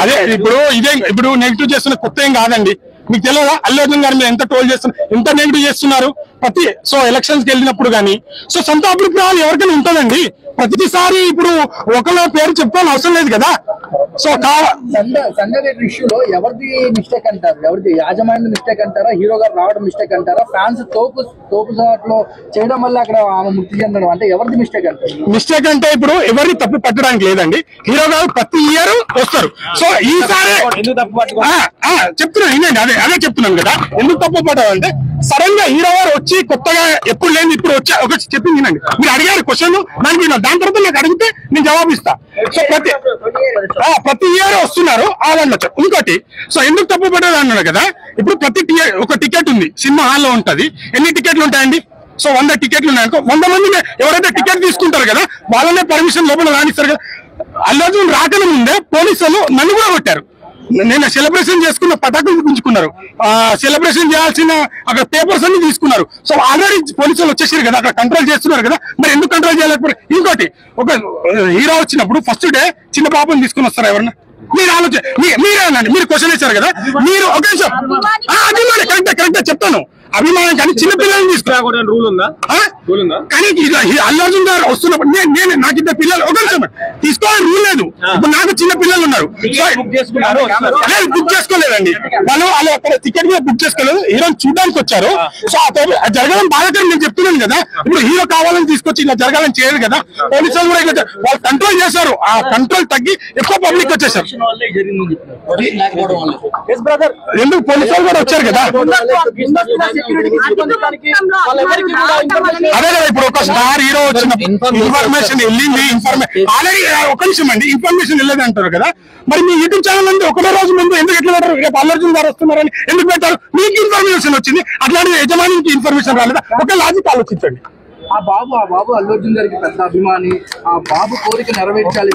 అదే ఇప్పుడు నెగిటివ్ చేస్తున్న కొత్త ఏం కాదండి. మీకు తెలియదా అల్లు అర్జున్ గారు మీరు ఎంత ట్రోల్ చేస్తున్నారు, ఎంత నెగిటివ్ చేస్తున్నారు ప్రతి ఎలక్షన్స్ కి వెళ్ళినప్పుడు కానీ. సొంత అభిప్రాయాలు ఎవరికైనా ఉంటుందండి. ప్రతిసారి ఇప్పుడు ఒకళ్ళ పేరు చెప్పుకోవాలని అవసరం లేదు కదా. సంజయ్ రెడ్డి ఇష్యూలో ఎవరిది మిస్టేక్ అంటారు? ఎవరిది యాజమాన్యం మిస్టేక్ అంటారా, హీరో గారు రావడం మిస్టేక్ అంటారా, ఫ్యాన్స్ తోపు సాట్లో చేయడం వల్ల అక్కడ ఆమె మృతి చెందడం అంటే ఎవరిది మిస్టేక్ అంటారు? మిస్టేక్ అంటే ఇప్పుడు ఎవరిని తప్పు పట్టడానికి లేదండి. హీరో గారు ప్రతి ఇయర్ వస్తారు. సో ఈసారి చెప్తున్నాను వినండి, అదే చెప్తున్నాను కదా. ఎందుకు తప్పు పడ్డారంటే సడన్ గా హీరో గారు వచ్చి కొత్తగా ఎప్పుడు లేదు ఇప్పుడు వచ్చా ఒక చెప్పింది వినండి. మీరు అడిగారు క్వశ్చన్, దాని తర్వాత నాకు అడిగితే నేను జవాబిస్తా. సో ప్రతి ఇయర్ వస్తున్నారు ఆ వాళ్ళు వచ్చారు. ఇంకోటి ఎందుకు తప్పు పడ్డది అన్నాడు కదా. ఇప్పుడు ఒక టికెట్ ఉంది, సినిమా హాల్లో ఉంటది. ఎన్ని టికెట్లు ఉంటాయండి? 100 టికెట్లు ఉన్నాయనుకో, 100 మంది ఎవరైతే టికెట్ తీసుకుంటారు కదా వాళ్ళనే పర్మిషన్ లోపల రానిస్తారు కదా. అల్లు అర్జున్ రాకనే ముందే పోలీసులు నన్ను కూడా కొట్టారు. నేను సెలబ్రేషన్ చేసుకున్న పటాకులు గుంజుకున్నారు. సెలబ్రేషన్ చేయాల్సిన అక్కడ పేపర్స్ అన్ని తీసుకున్నారు. సో ఆల్రెడీ పోలీసులు వచ్చేసారు కదా, అక్కడ కంట్రోల్ చేస్తున్నారు కదా. మరి ఎందుకు కంట్రోల్ చేయలేకపోయారు? ఇంకోటి ఒక హీరో వచ్చినప్పుడు ఫస్ట్ డే చిన్న పాపని తీసుకుని వస్తారా ఎవరన్నా? మీరు మీరేనండి, మీరు క్వశ్చన్ వేశారు కదా. మీరు ఒక నిమిషం అభిమానం కరెక్ట్ చెప్తాను. అభిమానం కానీ చిన్న పిల్లల్ని తీసుకురా రూల్ ఉందా? కానీ అల్లు అర్జున్ గారు వస్తున్నప్పుడు నాకు ఇద్దరు పిల్లలు ఒక నిమిషం తీసుకోవాలని రూల్ లేదు. ఇప్పుడు నాకు చిన్న పిల్లలు ఉన్నారు. బుక్ చేసుకోలేదండి వాళ్ళు అక్కడ టికెట్ మీద బుక్ చేసుకోలేదు. హీరోని చూడడానికి వచ్చారు. సో జరగడం బాధాకరం నేను చెప్తున్నాను కదా. ఇప్పుడు హీరో కావాలని తీసుకొచ్చి ఇలా జరగాలని చేయరు కదా. పోలీసులు కూడా ఇట్లా వాళ్ళు కంట్రోల్ చేశారు. ఆ కంట్రోల్ తగ్గి ఎక్కువ పబ్లిక్ వచ్చేసారు. ఎందుకు పోలీసులు కూడా వచ్చారు కదా. అదే కదా ఇప్పుడు ఒక స్టార్ హీరో వచ్చిన ఇన్ఫర్మేషన్ వెళ్ళింది. ఆల్రెడీ ఒక నిమిషం అండి, ఇన్ఫర్మేషన్ వెళ్ళేది అంటారు కదా. మరి మీ యూట్యూబ్ ఛానల్ అంతా ఒకటే రోజు ముందు ఎందుకు ఎట్లా పెట్టారు? రేపు అల్లు అర్జున్ గారు వస్తున్నారని ఎందుకు పెట్టారు? మీకు ఇన్ఫర్మేషన్ వచ్చింది, అట్లాంటి యజమానికి ఇన్ఫర్మేషన్ రాలేదా? ఒక లాజిక్ ఆలోచించండి. ఆ బాబు అల్లు అర్జున్ గారికి పెద్ద అభిమాని. ఆ బాబు కోరిక నెరవేర్చాలి.